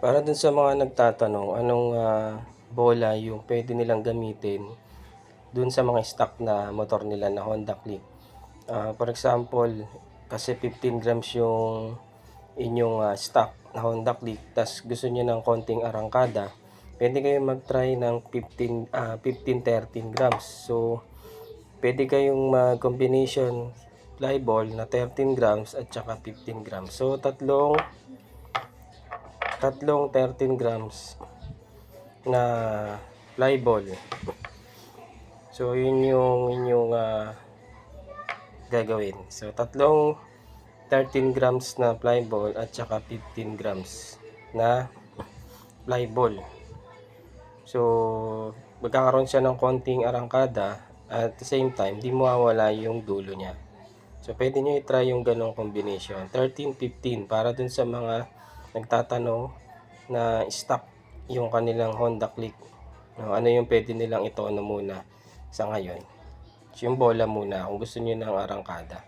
Para dun sa mga nagtatanong anong, bola yung puwede nilang gamitin dun sa mga stock na motor nila na Honda Click. For example, kasi 15 grams yung inyong, stock na Honda Click ta's gusto niyo ng konting arangkada, puwede kayong mag-try ng 13 grams. So, puwede kayong mag-combination fly ball na 13 grams at saka 15 grams. So, tatlong tatlong 13 grams na fly ball. So, yun yung inyong, gagawin. So, tatlong 13 grams na fly ball at saka 15 grams na fly ball. So, magkakaroon siya ng konting arangkada at the same time, di mawawala yung dulo niya. So, pwede nyo i-try yung ganong combination. 13-15 para dun sa mga nagtatanong na stock yung kanilang Honda Click. No, ano yung pwede nilang itono muna sa ngayon. So, yung bola muna kung gusto niyo ng arangkada.